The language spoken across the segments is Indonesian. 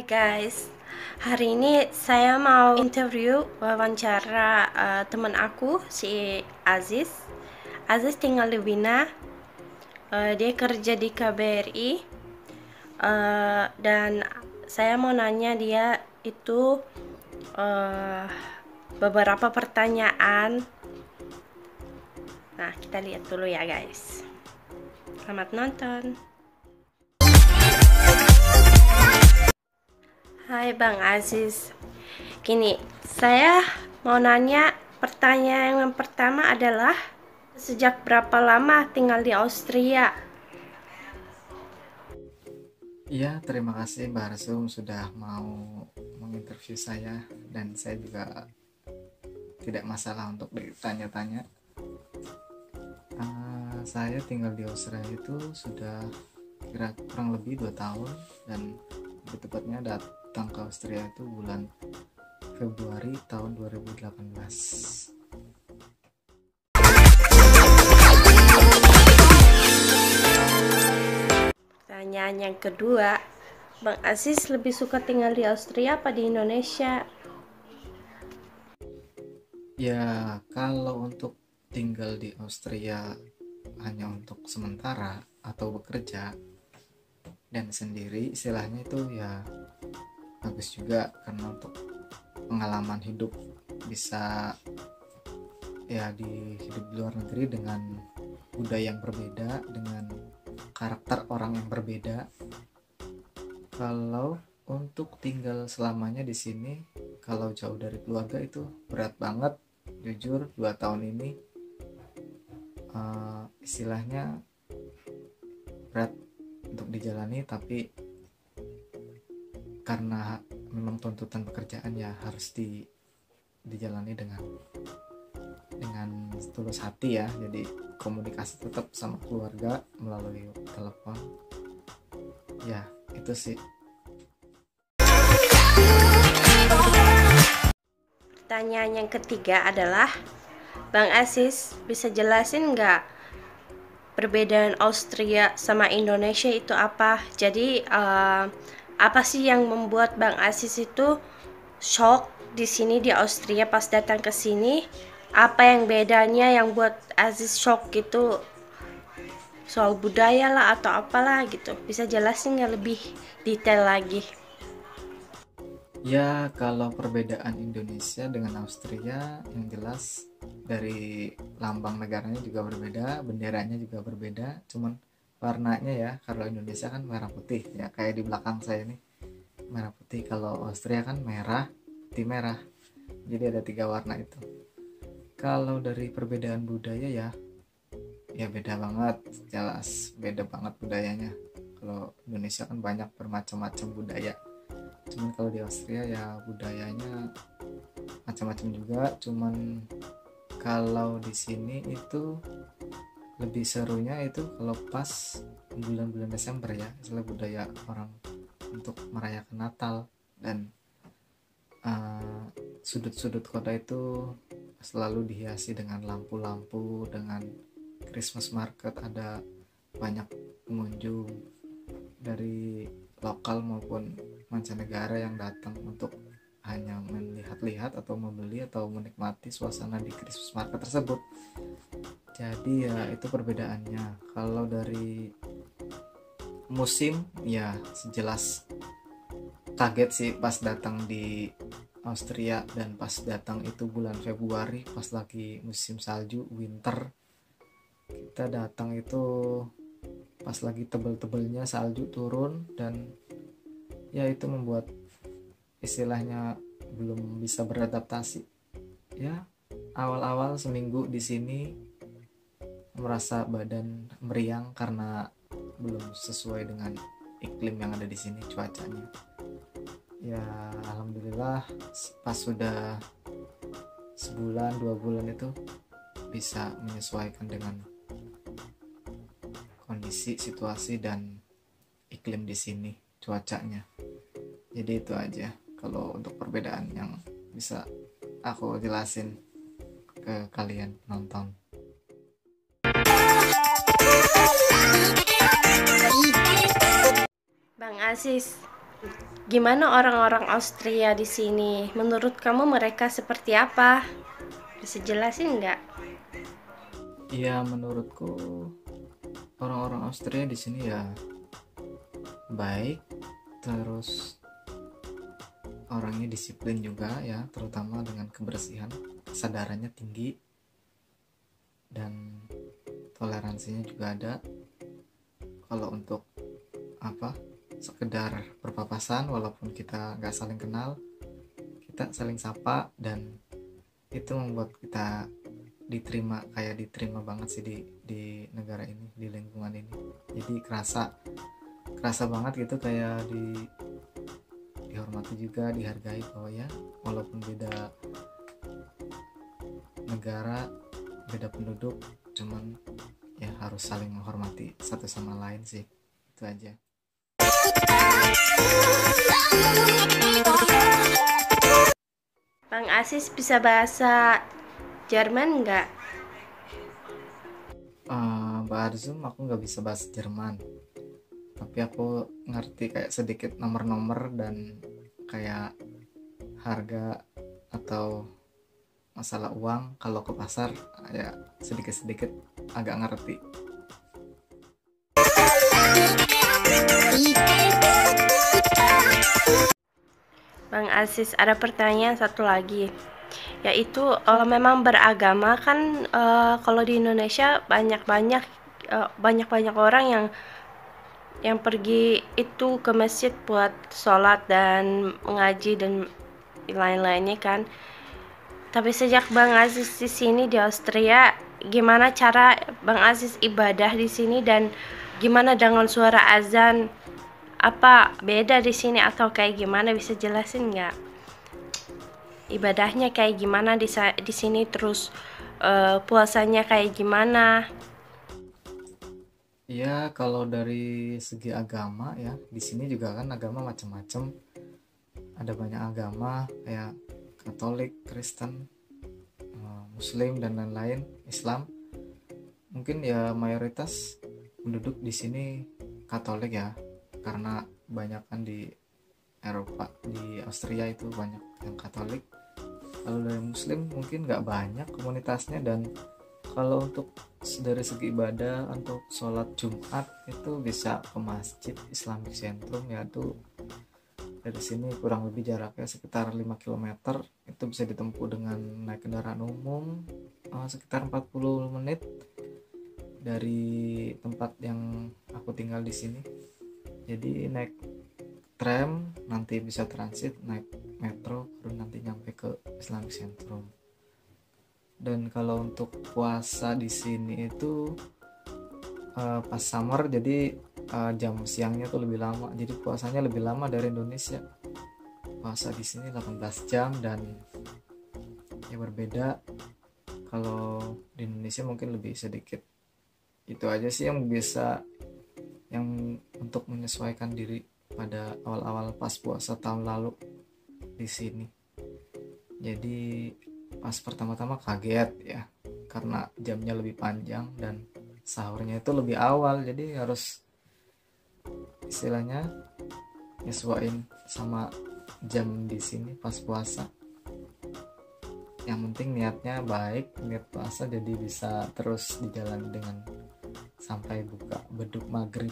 Guys, hari ini saya mau interview wawancara teman aku si Aziz. Aziz tinggal di Wina, dia kerja di KBRI, dan saya mau nanya dia itu beberapa pertanyaan. Nah, kita lihat dulu ya guys. Selamat nonton. Hai Bang Aziz, gini, saya mau nanya, pertanyaan yang pertama adalah sejak berapa lama tinggal di Austria? Iya, terima kasih Mbak Arsum sudah mau menginterview saya, dan saya juga tidak masalah untuk ditanya-tanya. Saya tinggal di Austria itu sudah kurang lebih 2 tahun, dan lebih tepatnya datang ke Austria itu bulan Februari tahun 2018. Pertanyaan yang kedua, Bang Aziz lebih suka tinggal di Austria apa di Indonesia? Ya, kalau untuk tinggal di Austria hanya untuk sementara atau bekerja dan sendiri, istilahnya itu ya bagus juga, karena untuk pengalaman hidup bisa ya hidup di luar negeri dengan budaya yang berbeda, dengan karakter orang yang berbeda. Kalau untuk tinggal selamanya di sini, kalau jauh dari keluarga itu berat banget, jujur 2 tahun ini istilahnya berat untuk dijalani, tapi karena memang tuntutan pekerjaan ya harus dijalani dengan tulus hati ya. Jadi komunikasi tetap sama keluarga melalui telepon. Ya, itu sih. Pertanyaan yang ketiga adalah, Bang Aziz bisa jelasin nggak perbedaan Austria sama Indonesia itu apa? Jadi apa sih yang membuat Bang Aziz itu shock di sini di Austria pas datang ke sini? Apa yang bedanya yang buat Aziz shock gitu? Soal budaya lah atau apalah gitu. Bisa jelasin nggak lebih detail lagi? Ya, kalau perbedaan Indonesia dengan Austria, yang jelas dari lambang negaranya juga berbeda, benderanya juga berbeda, cuman warnanya ya, kalau Indonesia kan merah putih ya, kayak di belakang saya ini merah putih. Kalau Austria kan merah putih merah, jadi ada 3 warna itu. Kalau dari perbedaan budaya ya beda banget, jelas beda banget budayanya. Kalau Indonesia kan banyak bermacam-macam budaya, cuman kalau di Austria ya budayanya macam-macam juga. Cuman kalau di sini itu lebih serunya itu kalau pas bulan-bulan Desember ya, istilah budaya orang untuk merayakan Natal, dan sudut-sudut kota itu selalu dihiasi dengan lampu-lampu, dengan Christmas market, ada banyak pengunjung dari lokal maupun mancanegara yang datang untuk hanya melihat-lihat atau membeli atau menikmati suasana di Christmas market tersebut. Jadi ya itu perbedaannya. Kalau dari musim ya sejelas kaget sih pas datang di Austria, dan pas datang itu bulan Februari pas lagi musim salju, winter. Kita datang itu pas lagi tebel-tebelnya salju turun, dan ya itu membuat istilahnya belum bisa beradaptasi. Ya, awal-awal seminggu di sini merasa badan meriang karena belum sesuai dengan iklim yang ada di sini, cuacanya. Ya, alhamdulillah pas sudah sebulan 2 bulan itu bisa menyesuaikan dengan kondisi, situasi, dan iklim di sini, cuacanya. Jadi itu aja kalau untuk perbedaan yang bisa aku jelasin ke kalian nonton. Bang Aziz, Gimana orang-orang Austria di sini? Menurut kamu mereka seperti apa? Bisa jelasin nggak? Iya, menurutku orang-orang Austria di sini ya baik, terus orangnya disiplin juga ya, terutama dengan kebersihan, kesadarannya tinggi, dan toleransinya juga ada. Kalau untuk apa, sekedar berpapasan walaupun kita nggak saling kenal, kita saling sapa, dan itu membuat kita diterima banget sih di negara ini, di lingkungan ini. Jadi kerasa banget gitu, kayak dihormati juga, dihargai, bahwa ya walaupun beda negara, beda penduduk, cuman ya harus saling menghormati satu sama lain sih. Itu aja. Bang Asis bisa bahasa Jerman nggak? Mbak Arzum, aku nggak bisa bahasa Jerman, tapi aku ngerti kayak sedikit nomor-nomor dan kayak harga atau masalah uang kalau ke pasar, ya sedikit-sedikit agak ngerti. Bang Aziz, ada pertanyaan satu lagi, yaitu memang beragama kan, kalau di Indonesia banyak orang yang pergi itu ke masjid buat sholat dan mengaji dan lain-lainnya kan. Tapi sejak Bang Aziz di sini di Austria, gimana cara Bang Aziz ibadah di sini, dan gimana dengan suara azan? Apa beda di sini atau kayak gimana, bisa jelasin nggak? Ibadahnya kayak gimana di sini, terus puasanya kayak gimana? Ya, kalau dari segi agama ya, di sini juga kan agama macam-macam. Ada banyak agama kayak Katolik, Kristen, Muslim dan lain-lain, Islam. Mungkin ya mayoritas penduduk di sini Katolik ya, karena banyak kan di Eropa, di Austria itu banyak yang Katolik. Kalau dari Muslim mungkin nggak banyak komunitasnya, dan kalau untuk dari segi ibadah untuk sholat Jumat itu bisa ke masjid Islamic Centrum, yaitu dari sini kurang lebih jaraknya sekitar 5 km. Itu bisa ditempuh dengan naik kendaraan umum sekitar 40 menit dari tempat yang aku tinggal di sini. Jadi naik tram, nanti bisa transit, naik metro, baru nanti nyampe ke Islamic Centrum. Dan kalau untuk puasa di sini itu pas summer, jadi jam siangnya tuh lebih lama, jadi puasanya lebih lama dari Indonesia. Puasa di sini 18 jam, dan ya berbeda. Kalau di Indonesia mungkin lebih sedikit. Itu aja sih yang bisa, yang untuk menyesuaikan diri pada awal-awal pas puasa tahun lalu di sini. Jadi pas pertama-tama kaget ya, karena jamnya lebih panjang dan sahurnya itu lebih awal, jadi harus istilahnya nyesuaiin sama jam di sini pas puasa. Yang penting niatnya baik, niat puasa, jadi bisa terus dijalani dengan sampai buka beduk maghrib.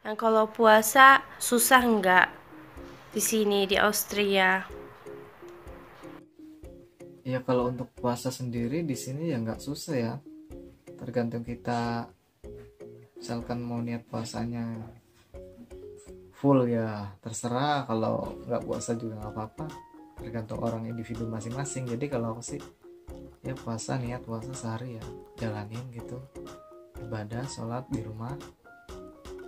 Nah, kalau puasa susah nggak di sini di Austria? Ya kalau untuk puasa sendiri di sini ya nggak susah ya, tergantung kita. Misalkan mau niat puasanya full ya terserah, kalau nggak puasa juga nggak apa-apa, tergantung orang individu masing-masing. Jadi kalau aku sih ya puasa, niat puasa sehari ya jalanin gitu, ibadah sholat di rumah.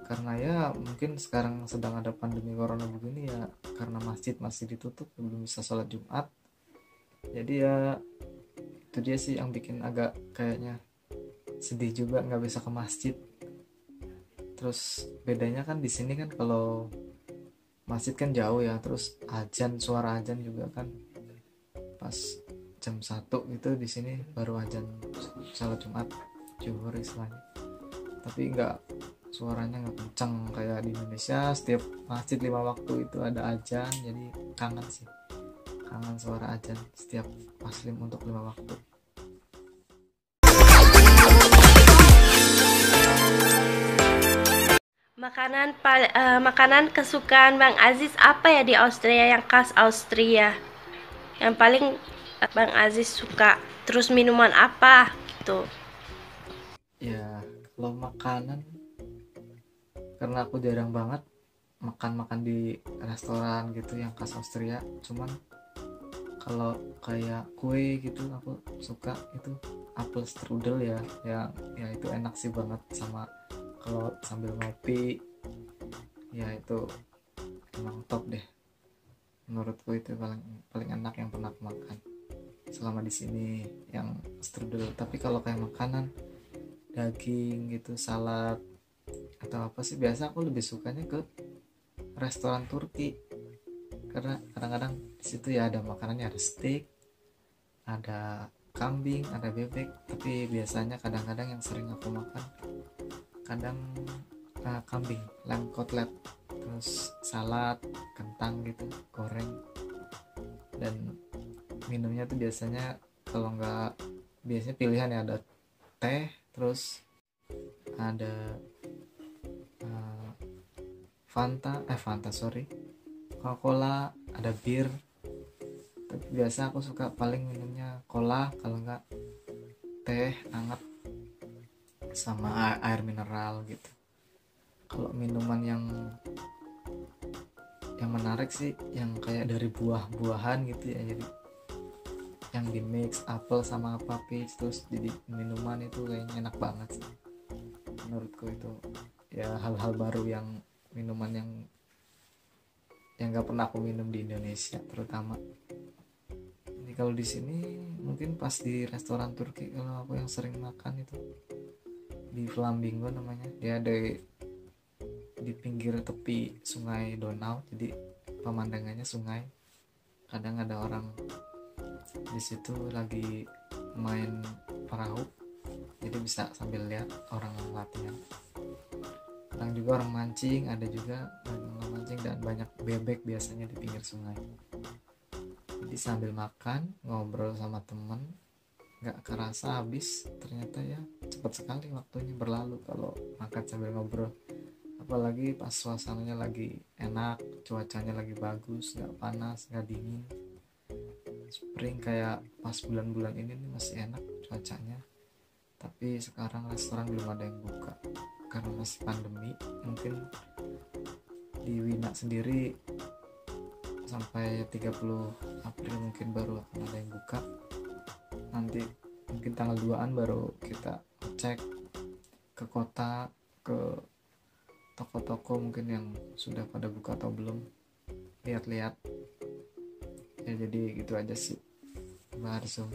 Karena ya mungkin sekarang sedang ada pandemi corona begini ya, karena masjid masih ditutup, belum bisa sholat Jumat. Jadi ya itu dia sih yang bikin agak kayaknya sedih juga, nggak bisa ke masjid. Terus bedanya kan di sini kan kalau masjid kan jauh ya, terus azan, suara azan juga kan pas jam 1 gitu, di sini baru azan salat Jumat, zuhur istilahnya. tapi nggak, suaranya nggak kencang kayak di Indonesia. Setiap masjid 5 waktu itu ada azan, jadi kangen sih, kangen suara azan setiap muslim untuk 5 waktu. Makanan kesukaan Bang Aziz apa ya di Austria, yang khas Austria? Yang paling Bang Aziz suka. Terus minuman apa gitu? Ya kalau makanan, karena aku jarang banget makan di restoran gitu yang khas Austria, cuman kalau kayak kue gitu aku suka itu apel strudel ya, ya itu enak sih banget, sama kalau sambil ngopi ya itu emang top deh, menurutku itu paling paling enak yang pernah aku makan selama di sini, yang strudel. Tapi kalau kayak makanan daging gitu, salad atau apa sih, biasa aku lebih sukanya ke restoran Turki, karena kadang-kadang di situ ya ada makanannya, ada steak, ada kambing, ada bebek. Tapi biasanya kadang-kadang yang sering aku makan kadang kambing, lamb kotlet, terus salad, kentang gitu, goreng. Dan minumnya tuh biasanya, kalau nggak, biasanya pilihan ya ada teh, terus ada Fanta sorry, Coca-Cola, ada bir. Tapi biasa aku suka paling minumnya cola, kalau nggak teh hangat sama air mineral gitu. Kalau minuman yang menarik sih yang kayak dari buah-buahan gitu ya, jadi yang di mix apel sama apa peach terus jadi minuman, itu kayaknya enak banget sih menurutku. Itu ya hal-hal baru, yang minuman yang nggak pernah aku minum di Indonesia terutama. Jadi kalau di sini mungkin pas di restoran Turki, kalau aku yang sering makan itu di Flamingo namanya, dia ada di pinggir tepi sungai Donau, jadi pemandangannya sungai. Kadang ada orang di situ lagi main perahu, jadi bisa sambil lihat orang latihan. Kadang juga orang mancing, ada juga orang mancing, dan banyak bebek biasanya di pinggir sungai. Jadi sambil makan, ngobrol sama temen, nggak kerasa habis, ternyata ya cepat sekali waktunya berlalu kalau makan sambil ngobrol. Apalagi pas suasananya lagi enak, cuacanya lagi bagus, nggak panas, nggak dingin. Spring kayak pas bulan-bulan ini nih masih enak cuacanya. Tapi sekarang restoran belum ada yang buka karena masih pandemi. Mungkin di Wina sendiri sampai 30 April mungkin baru akan ada yang buka. Nanti mungkin tanggal 2-an baru kita cek ke kota, ke toko-toko mungkin yang sudah pada buka atau belum, lihat-lihat ya. Jadi gitu aja sih Mbak Arzum.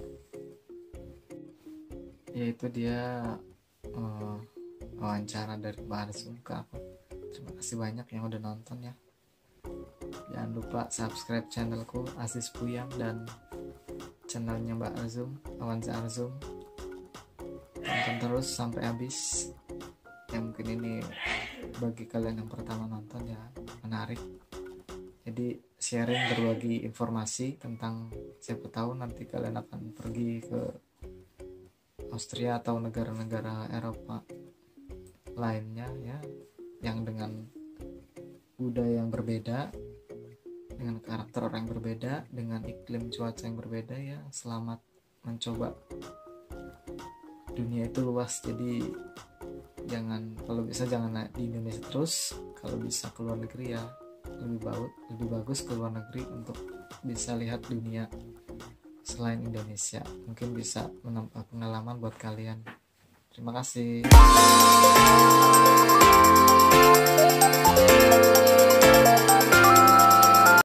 Ya itu dia wawancara dari Mbak Arzum ke aku. Terima kasih banyak yang udah nonton ya. Jangan lupa subscribe channelku Aziz Puyang dan channelnya Mbak Arzum, Awanza Arzum. Tonton terus sampai habis. Ya mungkin ini bagi kalian yang pertama nonton ya menarik. Jadi sharing, berbagi informasi tentang, siapa tahu nanti kalian akan pergi ke Austria atau negara-negara Eropa lainnya ya, yang dengan budaya yang berbeda, dengan karakter orang yang berbeda, dengan iklim cuaca yang berbeda ya. Selamat mencoba. Dunia itu luas, jadi jangan, kalau bisa jangan di Indonesia terus, kalau bisa keluar negeri ya lebih bagus keluar negeri untuk bisa lihat dunia selain Indonesia. Mungkin bisa menambah pengalaman buat kalian. Terima kasih.